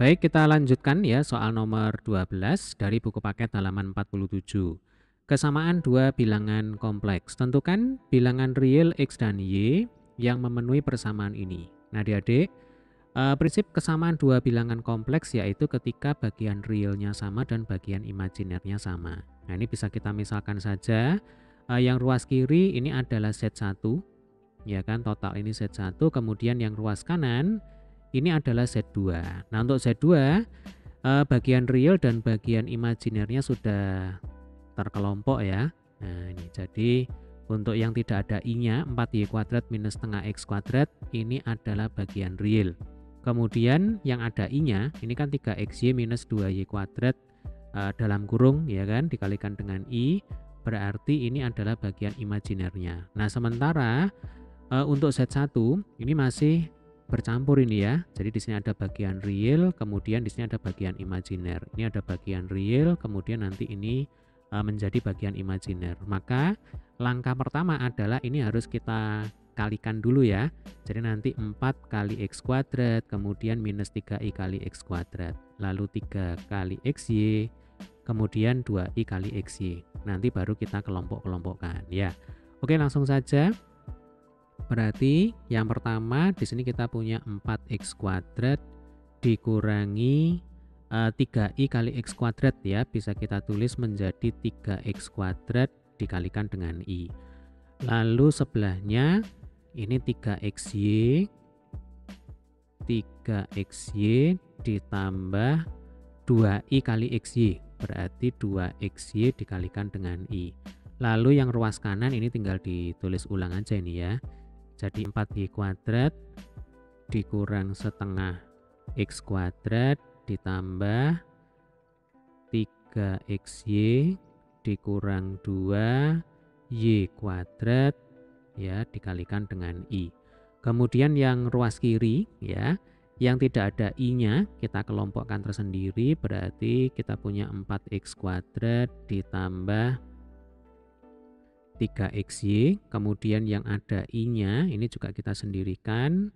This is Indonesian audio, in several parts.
Baik, kita lanjutkan ya soal nomor 12 dari buku paket halaman 47. Kesamaan dua bilangan kompleks. Tentukan bilangan real X dan Y yang memenuhi persamaan ini. Nah, adik-adik, prinsip kesamaan dua bilangan kompleks yaitu ketika bagian realnya sama dan bagian imajinernya sama. Nah, ini bisa kita misalkan saja, yang ruas kiri ini adalah Z1, ya kan, total ini Z1, kemudian yang ruas kanan ini adalah Z2. Nah, untuk Z2, bagian real dan bagian imajinernya sudah terkelompok ya. Nah, ini jadi untuk yang tidak ada I-nya 4Y² minus setengah X², ini adalah bagian real. Kemudian yang ada I-nya ini kan 3XY minus 2Y² dalam kurung ya kan, dikalikan dengan I, berarti ini adalah bagian imajinernya. Nah, sementara untuk Z1 ini masih bercampur ini ya. Jadi di sini ada bagian real, kemudian di sini ada bagian imajiner. Ini ada bagian real, kemudian nanti ini menjadi bagian imajiner. Maka langkah pertama adalah ini harus kita kalikan dulu ya. Jadi nanti 4 kali X², kemudian minus 3I kali X², lalu 3 kali XY, kemudian 2I kali XY. Nanti baru kita kelompok-kelompokkan ya. Oke, langsung saja. Berarti yang pertama di sini kita punya 4x² dikurangi 3i kali x² ya, bisa kita tulis menjadi 3x² dikalikan dengan i. Lalu sebelahnya ini 3xy ditambah 2i kali xy, berarti 2xy dikalikan dengan i. Lalu yang ruas kanan ini tinggal ditulis ulang aja ini ya. Jadi 4y² dikurang setengah x² ditambah 3xy dikurang 2y² ya, dikalikan dengan i. Kemudian yang ruas kiri ya, yang tidak ada i-nya kita kelompokkan tersendiri, berarti kita punya 4x² ditambah 3xy, kemudian yang ada i-nya ini juga kita sendirikan,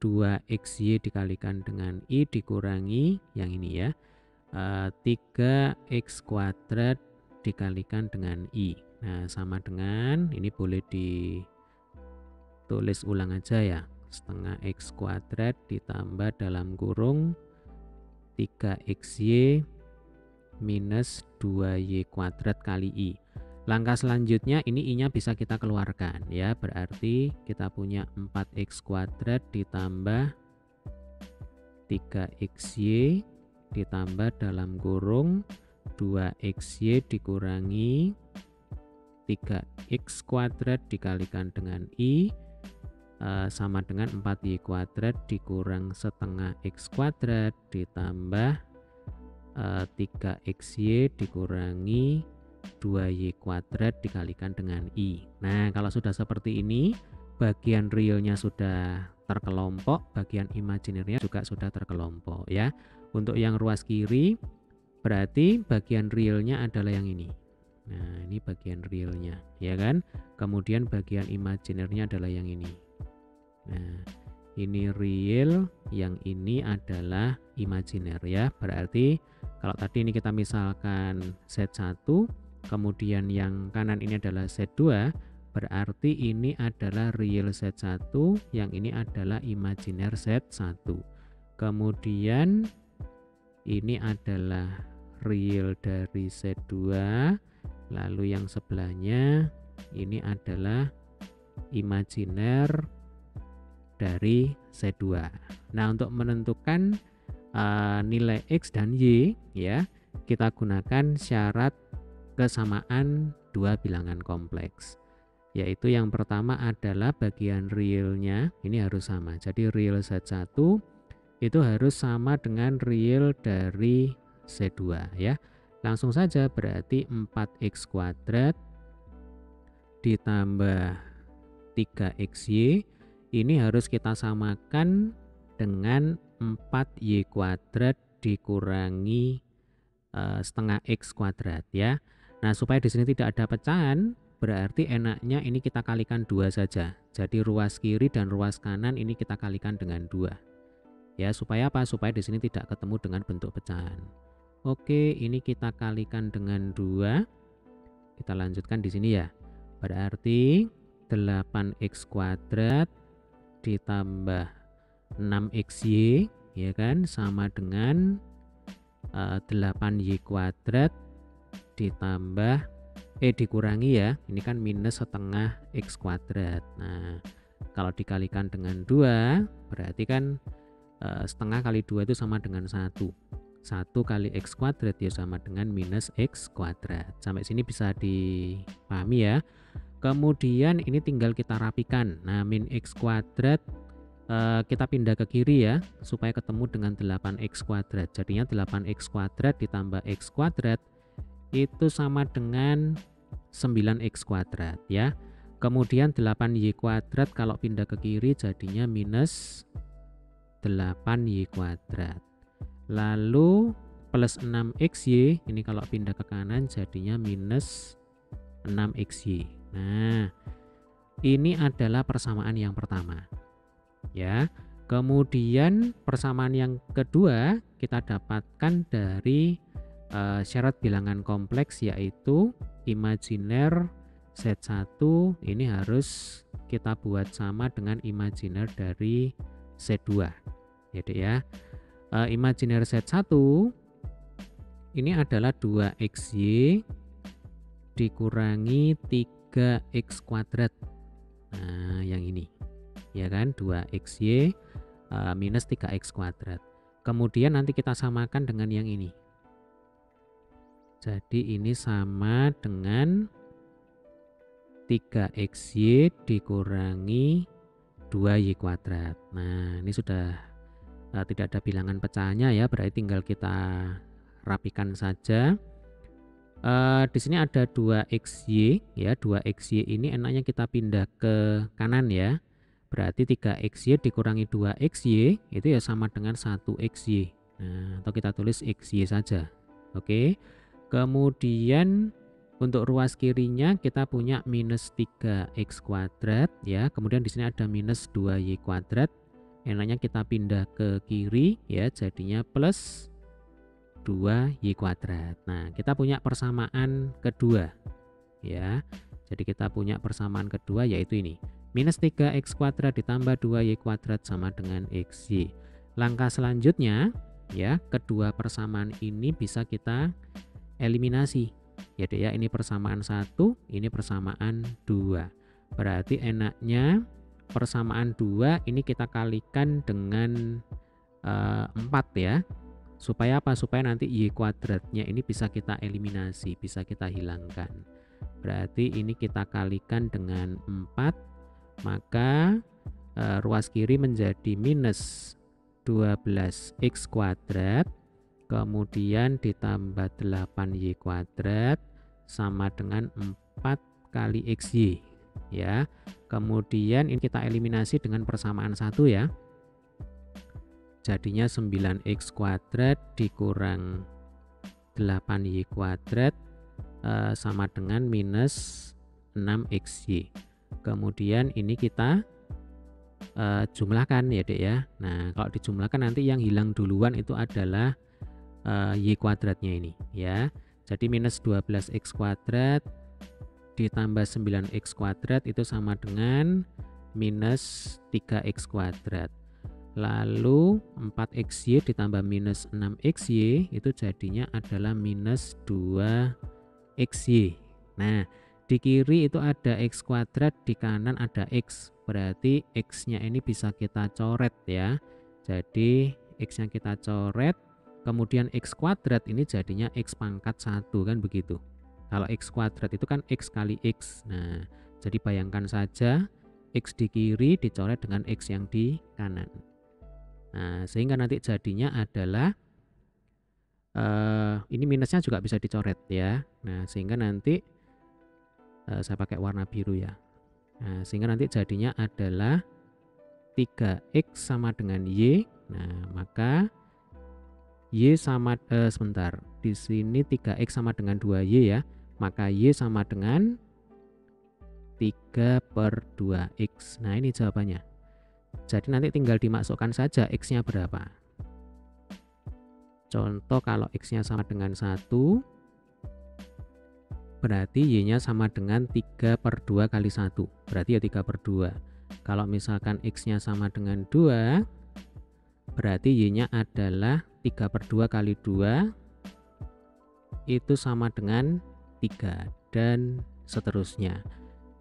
2xy dikalikan dengan i dikurangi yang ini ya, 3x² dikalikan dengan i. Nah, sama dengan ini, boleh ditulis ulang aja ya, setengah x² ditambah dalam kurung 3xy minus 2y² kali i. Langkah selanjutnya ini i-nya bisa kita keluarkan ya, berarti kita punya 4x² ditambah 3xy ditambah dalam kurung 2xy dikurangi 3x² dikalikan dengan i, sama dengan 4y² dikurang setengah x² ditambah 3xy dikurangi 2y² dikalikan dengan i. Nah, kalau sudah seperti ini, bagian realnya sudah terkelompok, bagian imajinernya juga sudah terkelompok ya. Untuk yang ruas kiri berarti bagian realnya adalah yang ini. Nah, ini bagian realnya ya kan. Kemudian bagian imajinernya adalah yang ini. Nah, ini real, yang ini adalah imajiner ya. Berarti kalau tadi ini kita misalkan Z1, kemudian yang kanan ini adalah Z2, berarti ini adalah real Z1, yang ini adalah imajiner Z1. Kemudian ini adalah real dari Z2, lalu yang sebelahnya ini adalah imajiner dari Z2. Nah, untuk menentukan nilai X dan Y ya, kita gunakan syarat kesamaan dua bilangan kompleks, yaitu yang pertama adalah bagian realnya ini harus sama. Jadi real Z1 itu harus sama dengan real dari Z2 ya. Langsung saja, berarti 4x² ditambah 3xy ini harus kita samakan dengan 4y² dikurangi setengah x² ya. Nah, supaya di sini tidak ada pecahan, berarti enaknya ini kita kalikan 2 saja. Jadi ruas kiri dan ruas kanan ini kita kalikan dengan 2. Ya, supaya apa? Supaya di sini tidak ketemu dengan bentuk pecahan. Oke, ini kita kalikan dengan 2. Kita lanjutkan di sini ya. Berarti 8x kuadrat ditambah 6xy ya kan sama dengan 8y kuadrat ditambah dikurangi ya. Ini kan minus setengah x kuadrat. Nah, kalau dikalikan dengan 2 berarti kan setengah kali 2 itu sama dengan 1. 1 kali x kuadrat ya sama dengan minus x kuadrat. Sampai sini bisa dipahami ya. Kemudian ini tinggal kita rapikan. Nah, min x kuadrat kita pindah ke kiri ya supaya ketemu dengan 8x kuadrat. Jadinya 8x kuadrat ditambah x kuadrat itu sama dengan 9x kuadrat ya. Kemudian 8y kuadrat kalau pindah ke kiri jadinya minus 8y kuadrat. Lalu plus 6xy ini kalau pindah ke kanan jadinya minus 6xy. Nah, ini adalah persamaan yang pertama. Ya. Kemudian persamaan yang kedua kita dapatkan dari syarat bilangan kompleks, yaitu imajiner Z1 ini harus kita buat sama dengan imajiner dari Z2 ya Dek ya. Imajiner Z1 ini adalah 2xy dikurangi 3x kuadrat. Nah, yang ini ya kan, 2xy minus 3x kuadrat. Kemudian nanti kita samakan dengan yang ini. Jadi ini sama dengan 3xy dikurangi 2y kuadrat. Nah, ini sudah tidak ada bilangan pecahnya ya, berarti tinggal kita rapikan saja. Di sini ada 2xy ya, 2xy ini enaknya kita pindah ke kanan ya. Berarti 3xy dikurangi 2xy itu ya sama dengan 1xy. Nah, atau kita tulis xy saja. Oke. Kemudian untuk ruas kirinya kita punya minus 3x kuadrat ya. Kemudian di sini ada minus 2y kuadrat. Enaknya kita pindah ke kiri ya, jadinya plus 2y kuadrat. Nah, kita punya persamaan kedua ya. Jadi kita punya persamaan kedua yaitu ini. Minus 3x kuadrat ditambah 2y kuadrat sama dengan xy. Langkah selanjutnya ya, kedua persamaan ini bisa kita eliminasi. Ya Dek ya, ini persamaan 1, ini persamaan 2. Berarti enaknya persamaan 2 ini kita kalikan dengan 4 ya. Supaya apa? Supaya nanti y kuadratnya ini bisa kita eliminasi, bisa kita hilangkan. Berarti ini kita kalikan dengan 4. Maka ruas kiri menjadi minus 12x kuadrat kemudian ditambah 8y kuadrat sama dengan 4 kali xy ya. Kemudian ini kita eliminasi dengan persamaan 1 ya. Jadinya 9x kuadrat dikurang 8y kuadrat sama dengan minus 6xy. Kemudian ini kita jumlahkan ya Dek ya. Nah, kalau dijumlahkan nanti yang hilang duluan itu adalah y kuadratnya ini ya. Jadi minus 12x kuadrat ditambah 9x kuadrat itu sama dengan minus 3x kuadrat. Lalu 4xy ditambah minus 6xy itu jadinya adalah minus 2xy. Nah, di kiri itu ada x kuadrat, di kanan ada x. Berarti x-nya ini bisa kita coret ya. Jadi x-nya kita coret, kemudian x kuadrat ini jadinya x pangkat 1 kan begitu. Kalau x kuadrat itu kan x kali x. Nah, jadi bayangkan saja x di kiri dicoret dengan x yang di kanan. Nah, sehingga nanti jadinya adalah ini minusnya juga bisa dicoret ya. Nah, sehingga nanti saya pakai warna biru ya. Nah, sehingga nanti jadinya adalah 3x sama dengan y. Nah, maka y sama sebentar. Di sini 3x sama dengan 2y ya. Maka y sama dengan 3/2x. Nah, ini jawabannya. Jadi nanti tinggal dimasukkan saja X-nya berapa. Contoh kalau X-nya sama dengan 1, berarti Y-nya sama dengan 3/2 kali 1. Berarti ya 3/2. Kalau misalkan X-nya sama dengan 2, berarti Y-nya adalah 3/2 kali 2, itu sama dengan 3, dan seterusnya.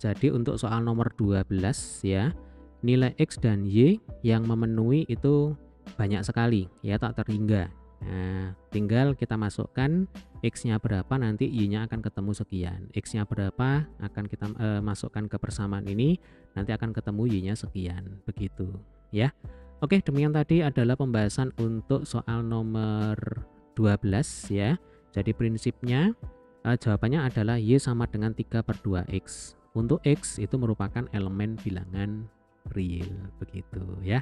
Jadi untuk soal nomor 12 ya, nilai X dan Y yang memenuhi itu banyak sekali ya, tak terhingga. Nah, tinggal kita masukkan X-nya berapa, nanti Y-nya akan ketemu sekian. X-nya berapa akan kita masukkan ke persamaan ini, nanti akan ketemu Y-nya sekian. Begitu ya. Oke, demikian tadi adalah pembahasan untuk soal nomor 12 ya. Jadi prinsipnya jawabannya adalah Y sama dengan 3/2X. Untuk X itu merupakan elemen bilangan real. Begitu ya.